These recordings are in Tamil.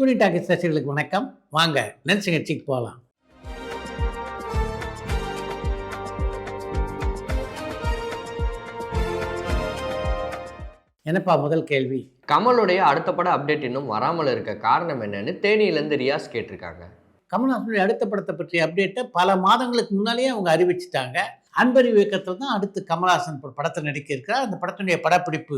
டூரி டாக்கிஸ் ரசிகர்களுக்கு வணக்கம். வாங்க லென்ஸ் நிகழ்ச்சிக்கு போகலாம். என்னப்பா முதல் கேள்வி? கமலுடைய அடுத்த பட அப்டேட் இன்னும் வராமல் இருக்க காரணம் என்னன்னு தேனியிலேருந்து ரியாஸ் கேட்டிருக்காங்க. கமல்ஹாசனுடைய அடுத்த படத்தை பற்றிய அப்டேட்டை பல மாதங்களுக்கு முன்னாலேயே அவங்க அறிவிச்சிட்டாங்க. அன்பறிவு இயக்கத்தில் தான் அடுத்து கமல்ஹாசன் ஒரு படத்தில் நடிக்க இருக்கிறார். அந்த படத்தினுடைய படப்பிடிப்பு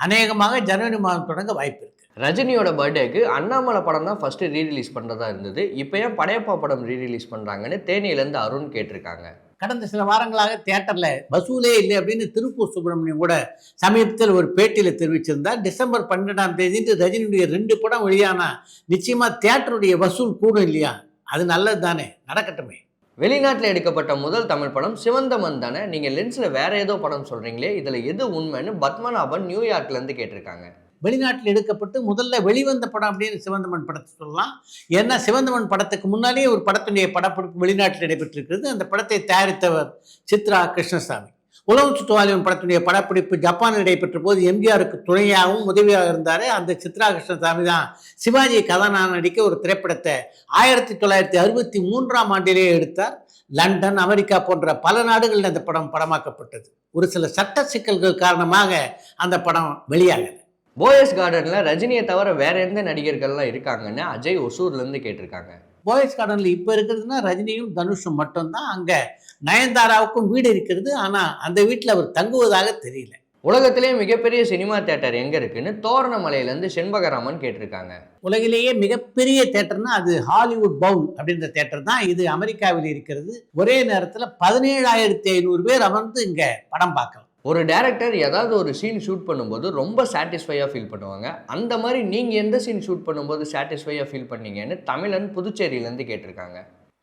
அநேகமாக ஜனவரி மாதம் தொடங்க வாய்ப்பு இருக்கு. ரஜினியோட பர்த்டேக்கு அண்ணாமலை படம் தான் ஃபர்ஸ்ட் ரீரிலீஸ் பண்ணுறதா இருந்தது. இப்போ ஏன் படையப்பா படம் ரீரிலீஸ் பண்ணுறாங்கன்னு தேனியிலேருந்து அருண் கேட்டிருக்காங்க. கடந்த சில வாரங்களாக தியேட்டரில் வசூலே இல்லை அப்படின்னு திருப்பூர் சுப்பிரமணியம் கூட சமீபத்தில் ஒரு பேட்டியில் தெரிவிச்சிருந்தார். டிசம்பர் 12ஆம் தேதி ரஜினியுடைய 2 படம் வெளியானா நிச்சயமாக தியேட்டருடைய வசூல் கூடும் இல்லையா? அது நல்லது தானே, நடக்கட்டுமே. வெளிநாட்டில் எடுக்கப்பட்ட முதல் தமிழ் படம் சிவந்தமன் தானே, நீங்கள் லென்ஸில் வேற ஏதோ படம் சொல்கிறீங்களே, இதில் எது உண்மைன்னு பத்மநாபன் நியூயார்க்லேருந்து கேட்டிருக்காங்க. வெளிநாட்டில் எடுக்கப்பட்டு முதல்ல வெளிவந்த படம் அப்படின்னு சிவந்தமன் படத்தை சொல்லலாம். ஏன்னா சிவந்தமன் படத்துக்கு முன்னாலேயே ஒரு படத்தினுடைய படப்பிடிப்பு வெளிநாட்டில் நடைபெற்றிருக்கிறது. அந்த படத்தை தயாரித்தவர் சித்ரா கிருஷ்ணசாமி. உலகம் சுற்றுவாலிவன் படத்தினுடைய படப்பிடிப்பு ஜப்பானில் நடைபெற்ற போது எம்ஜிஆருக்கு துணையாகவும் உதவியாக இருந்தார். அந்த சித்ரா கிருஷ்ணசாமி தான் சிவாஜி கதாநாயகன் நடிக்க ஒரு திரைப்படத்தை 1963ஆம் ஆண்டிலேயே எடுத்தார். லண்டன், அமெரிக்கா போன்ற பல நாடுகளில் அந்த படம் படமாக்கப்பட்டது. ஒரு சில சட்ட சிக்கல்கள் காரணமாக அந்த படம் வெளியாகலை. போயஸ் கார்டனில் ரஜினியை தவிர வேற எந்த நடிகர்கள்லாம் இருக்காங்கன்னு அஜய் ஒசூர்லேருந்து கேட்டிருக்காங்க. போயஸ் கார்டனில் இப்போ இருக்கிறதுனா ரஜினியும் தனுஷும் மட்டும்தான். அங்கே நயன்தாராவுக்கும் வீடு இருக்கிறது. ஆனால் அந்த வீட்டில் அவர் தங்குவதாக தெரியல. உலகத்திலேயே மிகப்பெரிய சினிமா தியேட்டர் எங்கே இருக்குன்னு தோரணமலையிலேருந்து செண்பகராமன் கேட்டிருக்காங்க. உலகிலேயே மிகப்பெரிய தியேட்டர்னா அது ஹாலிவுட் பவுல் அப்படின்ற தியேட்டர் தான். இது அமெரிக்காவில் இருக்கிறது. ஒரே நேரத்தில் 17,500 பேர் அமர்ந்து இங்கே படம் பார்க்கலாம். ஒரு டைரக்டர் ஏதாவது ஒரு சீன் ஷூட் பண்ணும்போது ரொம்ப சாட்டிஸ்ஃபையாக ஃபீல் பண்ணுவாங்க. அந்த மாதிரி நீங்கள் எந்த சீன் ஷூட் பண்ணும்போது சாட்டிஸ்ஃபையாக ஃபீல் பண்ணீங்கன்னு தமிழன் புதுச்சேரியிலேருந்து கேட்டிருக்காங்க.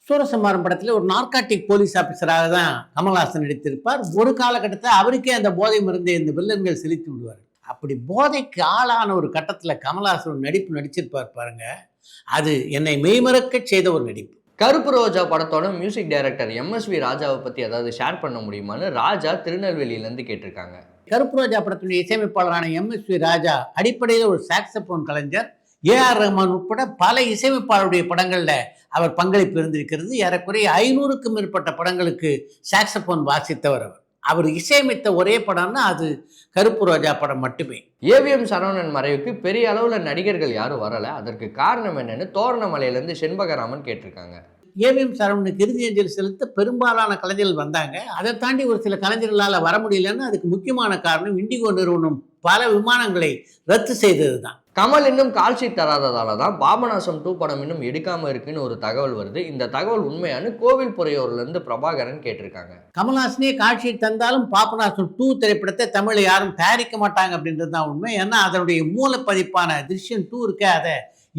சூரசம்ஹாரம் படத்தில் ஒரு நார்காட்டிக் போலீஸ் ஆஃபீஸராக தான் கமல்ஹாசன் நடித்திருப்பார். ஒரு காலகட்டத்தில் அவருக்கே அந்த போதை மருந்தை இந்த வில்லன்கள் செலுத்தி விடுவார். அப்படி போதைக்கு ஆளான ஒரு கட்டத்தில் கமல்ஹாசன் நடிப்பு நடிச்சிருப்பார் பாருங்க. அது என்னை மெய்மறக்க செய்த ஒரு நடிப்பு. கருப்பு ரோஜா படத்தோட மியூசிக் டைரக்டர் எம்எஸ்வி ராஜாவை பற்றி ஏதாவது ஷேர் பண்ண முடியுமான்னு ராஜா திருநெல்வேலியிலேருந்து கேட்டிருக்காங்க. கருப்பு ரோஜா படத்தினுடைய இசையமைப்பாளரான எம்எஸ்வி ராஜா அடிப்படையில் ஒரு சாக்ஸபோன் கலைஞர். ஏஆர் ரஹ்மான் உட்பட பல இசையமைப்பாளருடைய படங்களில் அவர் பங்களிப்பு இருந்திருக்கிறது. ஏறக்குறைய 500க்கும் மேற்பட்ட படங்களுக்கு சாக்ஸபோன் வாசித்தவர் அவர். அவர் இசையமைத்த ஒரே படம்னா அது கருப்பு ரோஜா படம் மட்டுமே. ஏவிஎம் சரவணன் மறைவுக்கு பெரிய அளவில் நடிகர்கள் யாரும் வரலை, அதற்கு காரணம் என்னன்னு தோரணமலையிலேருந்து செண்பகராமன் கேட்டிருக்காங்க. ஏவிஎம் சரவணனுக்கு இறுதி அஞ்சலி செலுத்த பெரும்பாலான கலைஞர்கள் வந்தாங்க. அதை தாண்டி ஒரு சில கலைஞர்களால் வர முடியலன்னு அதுக்கு முக்கியமான காரணம் இண்டிகோ நிறுவனம் பல விமானங்களை ரத்து செய்தது தான். கமல் இன்னும் கால்ஷீட் தராததால தான் பாபநாசம் 2 படம் இன்னும் எடுக்காமல் இருக்குன்னு ஒரு தகவல் வருது. இந்த தகவல் உண்மையான கோவில் புறையோர்லேருந்து பிரபாகரன் கேட்டிருக்காங்க. கமல்ஹாசனே கால்ஷீட் தந்தாலும் பாபநாசம் 2 திரைப்படத்தை தமிழில் யாரும் தயாரிக்க மாட்டாங்க அப்படின்றது தான் உண்மை. ஏன்னா அதனுடைய மூல பதிப்பான திருஷ்யம் 2 இருக்க அதை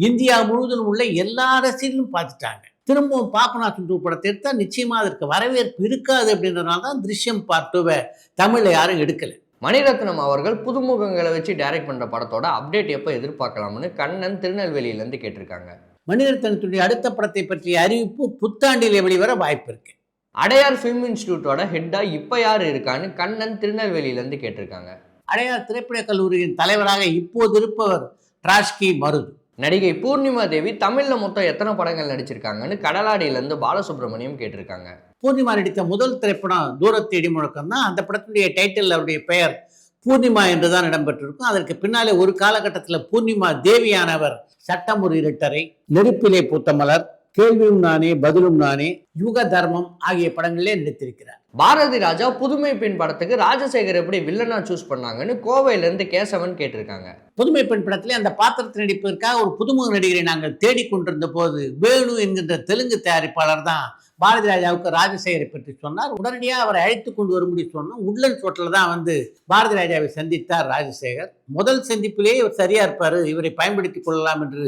இந்தியா முழுவதும் உள்ள எல்லா அரசியலும் பார்த்துட்டாங்க. திரும்பவும் பாபநாசம் 2 படத்தை எடுத்தால் நிச்சயமாக அதற்கு வரவேற்பு இருக்காது அப்படின்றதுனால தான் திருஷ்யம் பார்ட் 2 தமிழில் யாரும் எடுக்கலை. மணிரத்னம் அவர்கள் புதுமுகங்களை வச்சு டைரக்ட் பண்ணுற படத்தோட அப்டேட் எப்போ எதிர்பார்க்கலாம்னு கண்ணன் திருநெல்வேலியிலேருந்து கேட்டிருக்காங்க. மணிரத்னத்துடைய அடுத்த படத்தை பற்றிய அறிவிப்பு புத்தாண்டிலே வெளிவர வாய்ப்பு இருக்கு. அடையார் ஃபிலிம் இன்ஸ்டியூட்டோட ஹெட்டா இப்போ யார் இருக்கான்னு கண்ணன் திருநெல்வேலியிலேருந்து கேட்டிருக்காங்க. அடையார் திரைப்படக் கல்லூரியின் தலைவராக இப்போது இருப்பவர் டிராஷ்கி மருது. நடிகை பூர்ணிமா தேவி தமிழில் மொத்தம் எத்தனை படங்கள் நடிச்சிருக்காங்கன்னு கடலாடியிலேருந்து பாலசுப்ரமணியம் கேட்டிருக்காங்க. பூர்ணிமா நடித்த முதல் திரைப்படம் தூரத்தேடி முழக்கம் தான். அந்த படத்தினுடைய டைட்டில் அவருடைய பெயர் பூர்ணிமா என்று தான் இடம்பெற்றிருக்கும். அதற்கு பின்னாலே ஒரு காலகட்டத்தில் பூர்ணிமா தேவியானவர் சட்டம் ஒரு இரட்டரை, நெருப்பிலே பூத்த மலர், கேள்வியும் நானே பதிலும் நானே, யுக தர்மம் ஆகிய படங்களிலே நடித்திருக்கிறார். பாரதி ராஜா புதுமை பெண் படத்துக்கு ராஜசேகர் எப்படி வில்லனா சூஸ் பண்ணாங்கன்னு கோவையிலேருந்து கேசவன் கேட்டிருக்காங்க. புதுமை பெண் படத்திலே அந்த பாத்திரத்தை நடிப்பதற்காக ஒரு புதுமுக நடிகரை நாங்கள் தேடிக்கொண்டிருந்த போது வேணு என்கின்ற தெலுங்கு தயாரிப்பாளர் தான் பாரதி ராஜாவுக்கு ராஜசேகரை பற்றி சொன்னார். உடனடியாக அவரை அழைத்து கொண்டு வரும்படி சொன்னோம். உட்லண்ட்ஸ் ஹோட்டலில் தான் வந்து பாரதி ராஜாவை சந்தித்தார் ராஜசேகர். முதல் சந்திப்பிலேயே இவர் சரியா இருப்பார், இவரை பயன்படுத்திக் கொள்ளலாம் என்று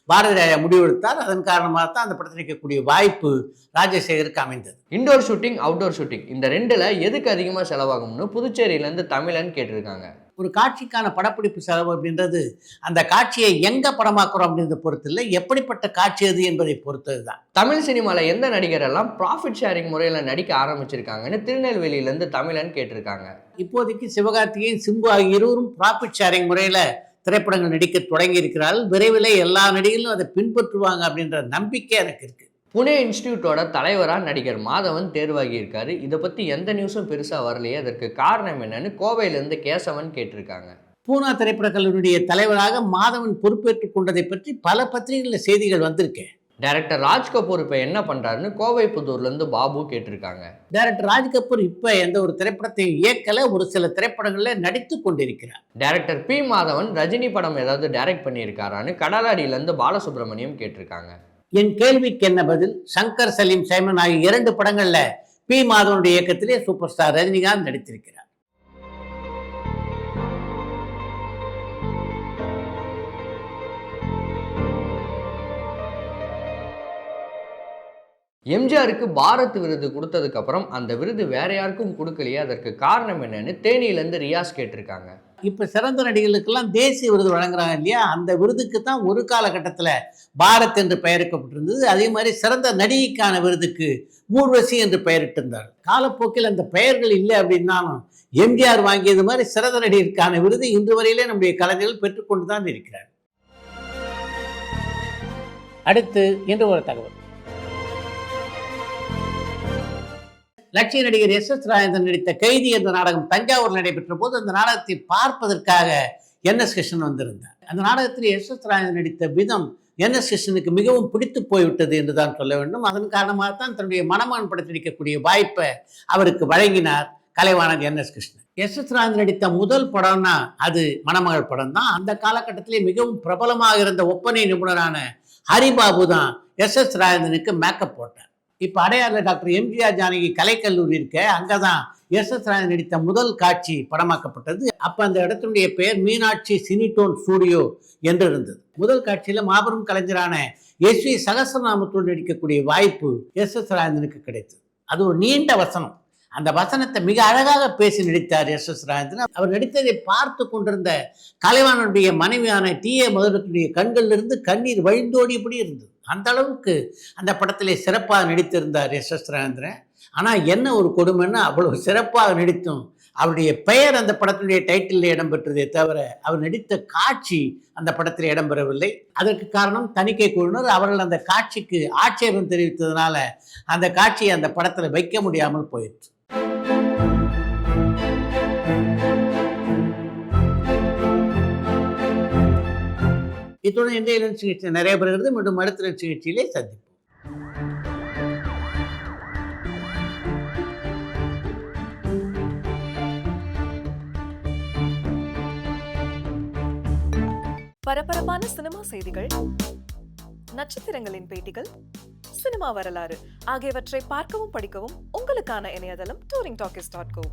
பாரதி ராஜா முடிவெடுத்தார். அதன் காரணமாக தான் அந்த படத்தில் இருக்கக்கூடிய வாய்ப்பு ராஜசேகருக்கு அமைந்தது. இன்டோர் ஷூட்டிங், அவுட்டோர் ஷூட்டிங் இந்த ரெண்டுல எதுக்கு அதிகமாக செலவாகும்னு புதுச்சேரியிலேருந்து தமிழன் கேட்டிருக்காங்க. ஒரு காட்சிக்கான படப்பிடிப்பு செலவு அப்படின்றது அந்த காட்சியை எங்க படமாக்குறோம் அப்படின்றத பொறுத்து இல்லை, எப்படிப்பட்ட காட்சி அது என்பதை பொறுத்தது தான். தமிழ் சினிமாவில் எந்த நடிகர் எல்லாம் ப்ராஃபிட் ஷேரிங் முறையில் நடிக்க ஆரம்பிச்சிருக்காங்கன்னு திருநெல்வேலியிலேருந்து தமிழன் கேட்டிருக்காங்க. இப்போதைக்கு சிவகார்த்திகேயன், சிம்பு ஆகிய இருவரும் ப்ராஃபிட் ஷேரிங் முறையில் திரைப்படங்கள் நடிக்க தொடங்கி இருக்கிறார்கள். விரைவில் எல்லா நடிகர்களும் அதை பின்பற்றுவாங்க அப்படின்ற நம்பிக்கை எனக்கு இருக்கு. புனே இன்ஸ்டிடியூட்டோட தலைவராக நடிகர் மாதவன் தேர்வாகி இருக்காரு. இதை பற்றி எந்த நியூஸும் பெருசாக வரலையே, அதற்கு காரணம் என்னன்னு கோவையிலேருந்து கேசவன் கேட்டிருக்காங்க. பூனா திரைப்படக் கல்லூரியுடைய தலைவராக மாதவன் பொறுப்பேற்றுக் கொண்டதை பற்றி பல பத்திரிகைகளில் செய்திகள் வந்திருக்கேன். டைரக்டர் ராஜ் கபூர் இப்போ என்ன பண்ணுறாருன்னு கோவை புதூர்லேருந்து பாபு கேட்டிருக்காங்க. டைரக்டர் ராஜ் கபூர் இப்போ எந்த ஒரு திரைப்படத்தையும் இயக்கல, ஒரு சில திரைப்படங்களில் நடித்து கொண்டிருக்கிறார். டைரக்டர் பி மாதவன் ரஜினி படம் ஏதாவது டைரக்ட் பண்ணியிருக்காரான்னு கடலாடியிலேருந்து பாலசுப்ரமணியம் கேட்டிருக்காங்க. என் கேள்விக்கு என்ன பதில்? சங்கர், சலீம், சைமன் ஆகிய 2 படங்கள்ல பி மாதவனுடைய இயக்கத்திலே சூப்பர் ஸ்டார் ரஜினிகாந்த் நடித்திருக்கிறார். எம்ஜிஆருக்கு பாரத் விருது கொடுத்ததுக்கு அப்புறம் அந்த விருது வேற யாருக்கும் கொடுக்கலையே, அதற்கு காரணம் என்னன்னு தேனியிலேருந்து ரியாஸ் கேட்டிருக்காங்க. இப்ப சிறந்த நடிகர்களுக்கெல்லாம் தேசிய விருது வழங்குறாங்க இல்லையா, அந்த விருதுக்கு தான் ஒரு காலகட்டத்தில் பாரத் என்று பெயரிக்கப்பட்டிருந்தது. அதே மாதிரி சிறந்த நடிகைக்கான விருதுக்கு ஊர்வசி என்று பெயரிட்டிருந்தார். காலப்போக்கில் அந்த பெயர்கள் இல்லை அப்படின்னாலும் எம்ஜிஆர் வாங்கியது மாதிரி சிறந்த நடிகருக்கான விருது இன்று வரையிலே நம்முடைய கலைஞர்கள் பெற்றுக்கொண்டு தான் இருக்கிறார். அடுத்து இன்று ஒரு தகவல். லட்சிய நடிகர் எஸ் ராஜேந்திரன் நடித்த கைதி என்ற நாடகம் தஞ்சாவூர் நடைபெற்ற போது அந்த நாடகத்தை பார்ப்பதற்காக என்.எஸ். கிருஷ்ணன் வந்திருந்தார். அந்த நாடகத்தில் எஸ் ராஜேந்திரன் நடித்த விதம் என்.எஸ். கிருஷ்ணனுக்கு மிகவும் பிடித்து போய்விட்டது என்று தான் சொல்ல வேண்டும். அதன் காரணமாகத்தான் தன்னுடைய மணமகன் படத்தில் நடிக்கக்கூடிய வாய்ப்பை அவருக்கு வழங்கினார் கலைவாணர் என்.எஸ். கிருஷ்ணன். எஸ் ராஜேந்திரன் நடித்த முதல் படம்னா அது மணமகள் படம் தான். அந்த காலகட்டத்திலே மிகவும் பிரபலமாக இருந்த ஒப்பனை நிபுணரான ஹரிபாபு தான் எஸ் ராஜேந்திரனுக்கு மேக்கப் போட்டார். இப்போ அடையாறில் டாக்டர் எம்ஜிஆர் ஜானகி கலைக்கல்லூரி இருக்க, அங்கே தான் எஸ் ராஜேந்திரன் நடித்த முதல் காட்சி படமாக்கப்பட்டது. அப்போ அந்த இடத்துடைய பெயர் மீனாட்சி சினிடோன் ஸ்டூடியோ என்று இருந்தது. முதல் காட்சியில் மாபெரும் கலைஞரான எஸ்.வி. சகஸ்ரநாமத்தோடு நடிக்கக்கூடிய வாய்ப்பு எஸ் ராஜேந்திரனுக்கு கிடைத்தது. அது ஒரு நீண்ட வசனம். அந்த வசனத்தை மிக அழகாக பேசி நடித்தார் எஸ் ராஜேந்திரன். அவர் நடித்ததை பார்த்து கொண்டிருந்த கலைவாணனுடைய மனைவியான டி.ஏ. மதுரத்துடைய கண்களிலிருந்து கண்ணீர் வழிந்தோடியபடி இருந்தது. அந்த அளவுக்கு அந்த படத்திலே சிறப்பாக நடித்திருந்தார் எஸ் ராஜேந்திரன். ஆனால் என்ன ஒரு கொடுமைன்னா, அவ்வளவு சிறப்பாக நடித்தும் அவருடைய பெயர் அந்த படத்தினுடைய டைட்டிலில் இடம்பெற்றதே தவிர அவர் நடித்த காட்சி அந்த படத்தில் இடம்பெறவில்லை. அதற்கு காரணம் தணிக்கை குழுவினர். அவர்கள் அந்த காட்சிக்கு ஆட்சேபம் தெரிவித்ததுனால அந்த காட்சியை அந்த படத்தில் வைக்க முடியாமல் போயிடுச்சு. இத்துடன் இன்றைய லஞ்ச் நிகழ்ச்சி நிறைய பெறுகிறது. மீண்டும் அடுத்த லஞ்ச் நிகழ்ச்சியிலே சந்திப்போம். பரபரப்பான சினிமா செய்திகள், நட்சத்திரங்களின் பேட்டிகள், சினிமா வரலாறு ஆகியவற்றை பார்க்கவும் படிக்கவும் உங்களுக்கான இணையதளம் touringtalkies.co.